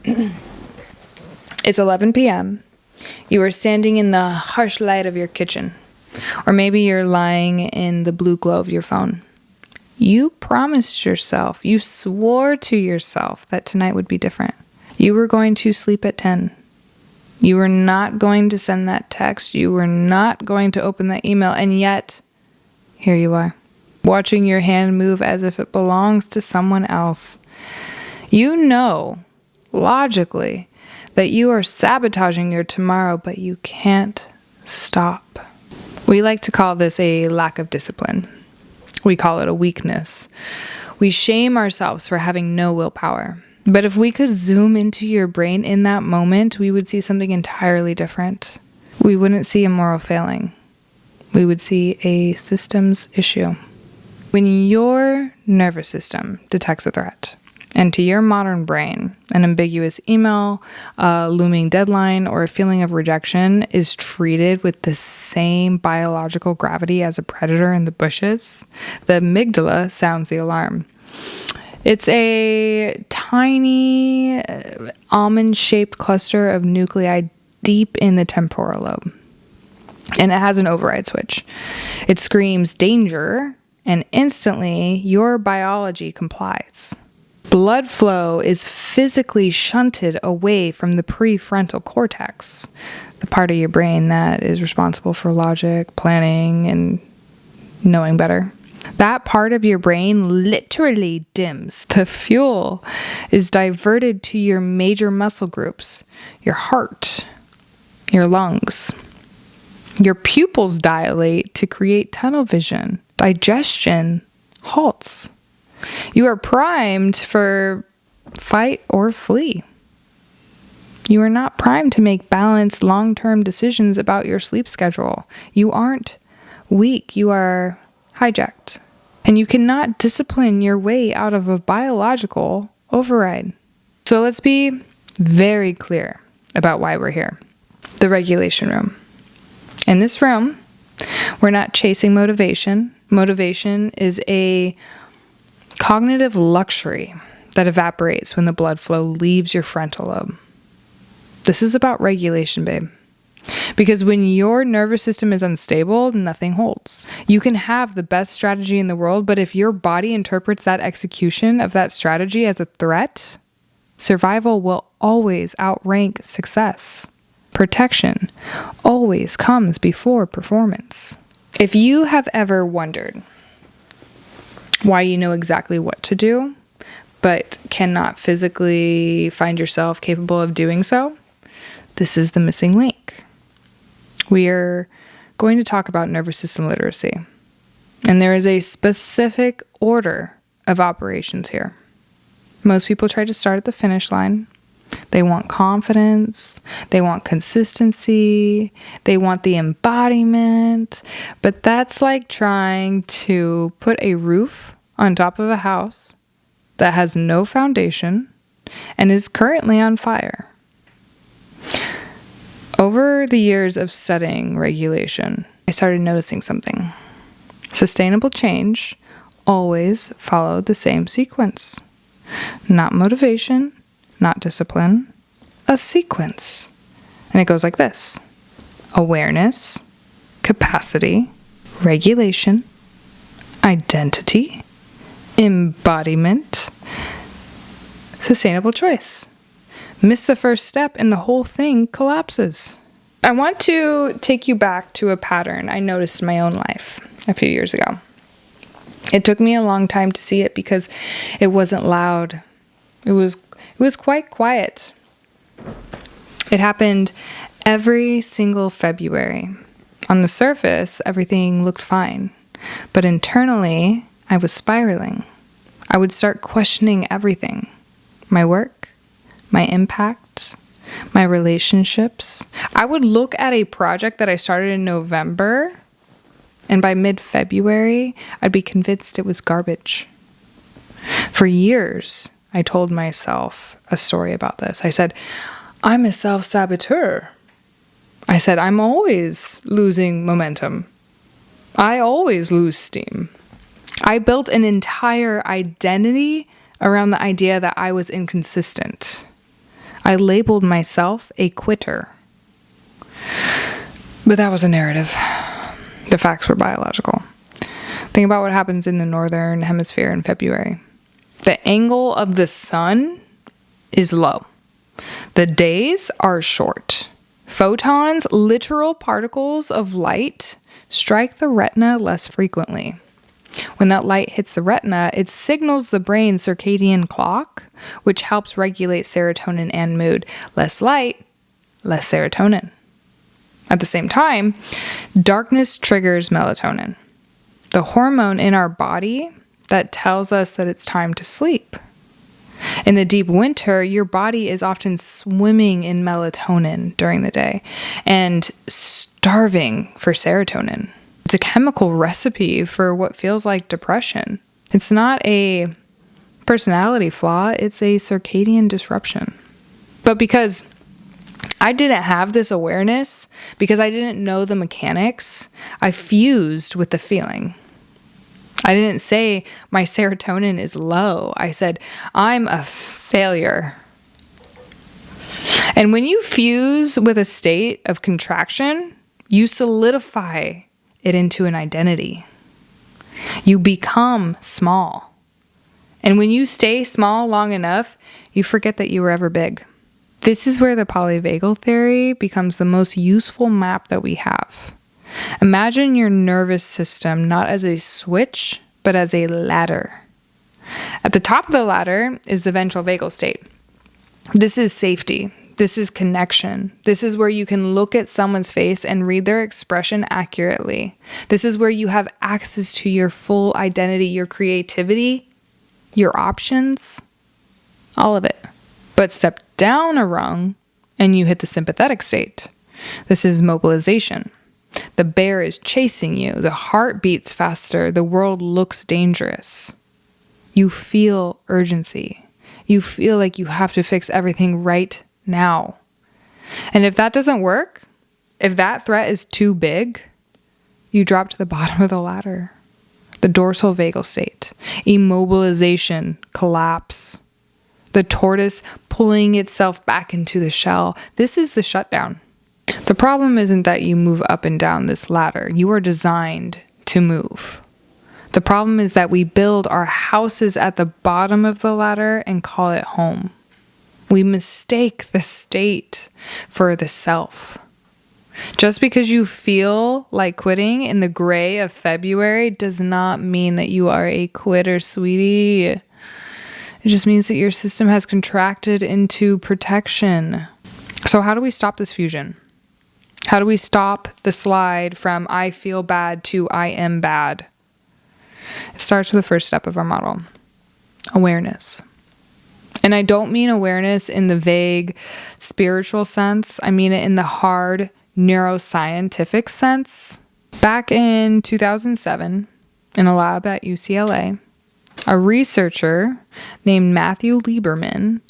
It's 11 p.m. You are standing in the harsh light of your kitchen. Or maybe you're lying in the blue glow of your phone. You promised yourself, you swore to yourself that tonight would be different. You were going to sleep at 10. You were not going to send that text. You were not going to open that email. And yet, here you are, watching your hand move as if it belongs to someone else. You know, logically, that you are sabotaging your tomorrow, but you can't stop. We like to call this a lack of discipline. We call it a weakness. We shame ourselves for having no willpower. But if we could zoom into your brain in that moment, we would see something entirely different. We wouldn't see a moral failing. We would see a systems issue. When your nervous system detects a threat, and to your modern brain, an ambiguous email, a looming deadline, or a feeling of rejection is treated with the same biological gravity as a predator in the bushes, the amygdala sounds the alarm. It's a tiny almond-shaped cluster of nuclei deep in the temporal lobe. And it has an override switch. It screams danger, and instantly your biology complies. Blood flow is physically shunted away from the prefrontal cortex, the part of your brain that is responsible for logic, planning, and knowing better. That part of your brain literally dims. The fuel is diverted to your major muscle groups, your heart, your lungs. Your pupils dilate to create tunnel vision. Digestion halts. You are primed for fight or flee. You are not primed to make balanced, long-term decisions about your sleep schedule. You aren't weak. You are hijacked. And you cannot discipline your way out of a biological override. So let's be very clear about why we're here. The regulation room. In this room, we're not chasing motivation. Motivation is a cognitive luxury that evaporates when the blood flow leaves your frontal lobe. This is about regulation, babe. Because when your nervous system is unstable, nothing holds. You can have the best strategy in the world, but if your body interprets that execution of that strategy as a threat, survival will always outrank success. Protection always comes before performance. If you have ever wondered why you know exactly what to do, but cannot physically find yourself capable of doing so, this is the missing link. We are going to talk about nervous system literacy. And there is a specific order of operations here. Most people try to start at the finish line. They want confidence, they want consistency, they want the embodiment, but that's like trying to put a roof on top of a house that has no foundation and is currently on fire. Over the years of studying regulation, I started noticing something. Sustainable change always followed the same sequence. Not motivation, not discipline, a sequence. And it goes like this: awareness, capacity, regulation, identity, embodiment, sustainable choice. Miss the first step and the whole thing collapses. I want to take you back to a pattern I noticed in my own life a few years ago. It took me a long time to see it because it wasn't loud. It was quite quiet. It happened every single February. On the surface, everything looked fine. But internally, I was spiraling. I would start questioning everything. My work, my impact, my relationships. I would look at a project that I started in November, and by mid-February, I'd be convinced it was garbage. For years, I told myself a story about this. I said, I'm a self-saboteur. I said, I'm always losing momentum. I always lose steam. I built an entire identity around the idea that I was inconsistent. I labeled myself a quitter. But that was a narrative. The facts were biological. Think about what happens in the northern hemisphere in February. The angle of the sun is low. The days are short. Photons, literal particles of light, strike the retina less frequently. When that light hits the retina, it signals the brain's circadian clock, which helps regulate serotonin and mood. Less light, less serotonin. At the same time, darkness triggers melatonin, the hormone in our body that tells us that it's time to sleep. In the deep winter, your body is often swimming in melatonin during the day and starving for serotonin. It's a chemical recipe for what feels like depression. It's not a personality flaw, it's a circadian disruption. But because I didn't have this awareness, because I didn't know the mechanics, I fused with the feeling. I didn't say my serotonin is low. I said, I'm a failure. And when you fuse with a state of contraction, you solidify it into an identity. You become small. And when you stay small long enough, you forget that you were ever big. This is where the Polyvagal Theory becomes the most useful map that we have. Imagine your nervous system not as a switch, but as a ladder. At the top of the ladder is the ventral vagal state. This is safety. This is connection. This is where you can look at someone's face and read their expression accurately. This is where you have access to your full identity, your creativity, your options, all of it. But step down a rung and you hit the sympathetic state. This is mobilization. The bear is chasing you. The heart beats faster. The world looks dangerous. You feel urgency. You feel like you have to fix everything right now. And if that doesn't work, if that threat is too big, you drop to the bottom of the ladder. The dorsal vagal state. Immobilization, collapse. The tortoise pulling itself back into the shell. This is the shutdown. The problem isn't that you move up and down this ladder. You are designed to move. The problem is that we build our houses at the bottom of the ladder and call it home. We mistake the state for the self. Just because you feel like quitting in the gray of February does not mean that you are a quitter, sweetie. It just means that your system has contracted into protection. So how do we stop this fusion? How do we stop the slide from I feel bad to I am bad? It starts with the first step of our model, awareness. And I don't mean awareness in the vague spiritual sense. I mean it in the hard neuroscientific sense. Back in 2007, in a lab at UCLA, a researcher named Matthew Lieberman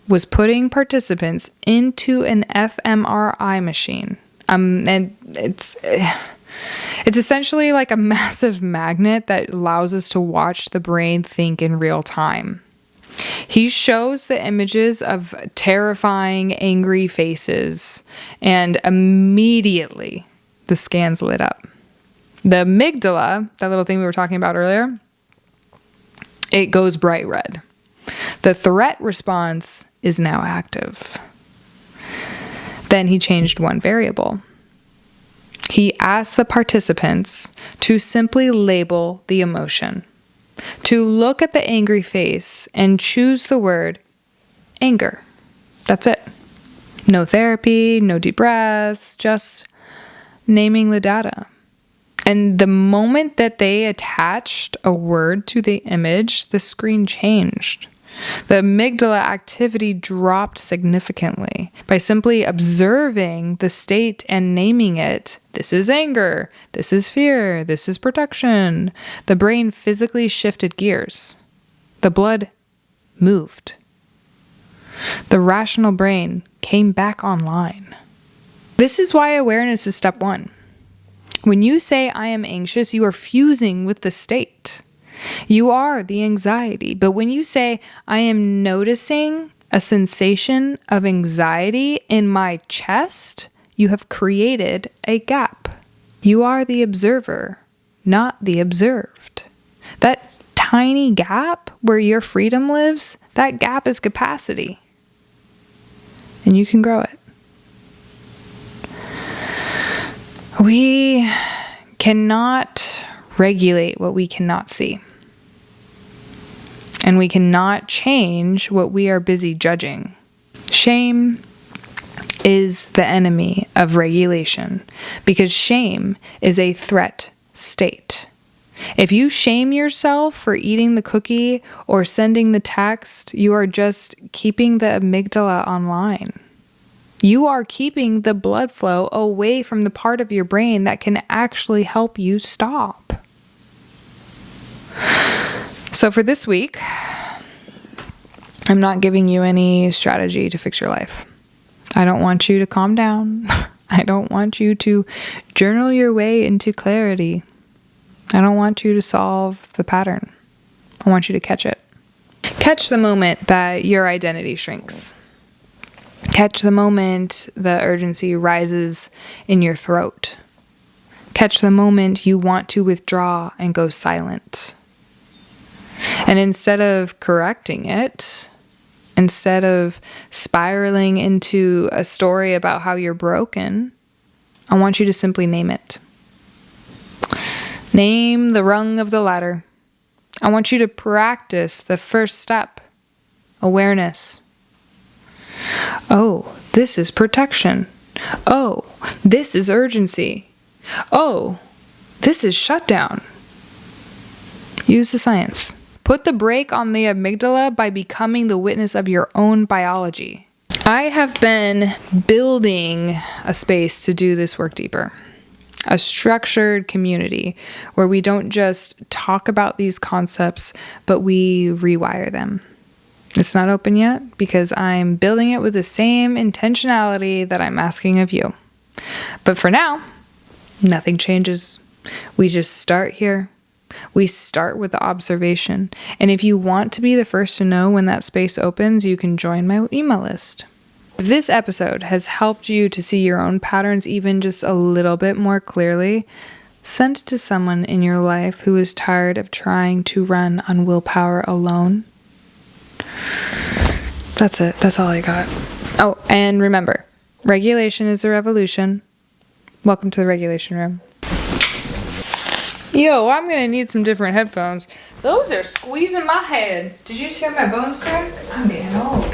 was putting participants into an fMRI machine. And it's essentially like a massive magnet that allows us to watch the brain think in real time. He shows the images of terrifying, angry faces, and immediately the scans lit up. The amygdala, that little thing we were talking about earlier, it goes bright red. The threat response is now active. Then he changed one variable. He asked the participants to simply label the emotion, to look at the angry face and choose the word anger. That's it. No therapy, no deep breaths, just naming the data. And the moment that they attached a word to the image, the screen changed. The amygdala activity dropped significantly by simply observing the state and naming it. This is anger. This is fear. This is protection. The brain physically shifted gears. The blood moved. The rational brain came back online. This is why awareness is step one. When you say, I am anxious, you are fusing with the state. You are the anxiety. But when you say, I am noticing a sensation of anxiety in my chest, you have created a gap. You are the observer, not the observed. That tiny gap where your freedom lives, that gap is capacity. And you can grow it. We cannot regulate what we cannot see. And we cannot change what we are busy judging. Shame is the enemy of regulation because shame is a threat state. If you shame yourself for eating the cookie or sending the text, you are just keeping the amygdala online. You are keeping the blood flow away from the part of your brain that can actually help you stop. So for this week, I'm not giving you any strategy to fix your life. I don't want you to calm down. I don't want you to journal your way into clarity. I don't want you to solve the pattern. I want you to catch it. Catch the moment that your identity shrinks. Catch the moment the urgency rises in your throat. Catch the moment you want to withdraw and go silent. And instead of correcting it, instead of spiraling into a story about how you're broken, I want you to simply name it. Name the rung of the ladder. I want you to practice the first step, awareness. Oh, this is protection. Oh, this is urgency. Oh, this is shutdown. Use the science. Put the brake on the amygdala by becoming the witness of your own biology. I have been building a space to do this work deeper. A structured community where we don't just talk about these concepts, but we rewire them. It's not open yet because I'm building it with the same intentionality that I'm asking of you. But for now, nothing changes. We just start here. We start with the observation. And if you want to be the first to know when that space opens, you can join my email list. If this episode has helped you to see your own patterns even just a little bit more clearly, send it to someone in your life who is tired of trying to run on willpower alone. That's it. That's all I got. Oh, and remember, regulation is a revolution. Welcome to the regulation room. Yo, I'm gonna need some different headphones. Those are squeezing my head. Did you just hear my bones crack? I'm getting old.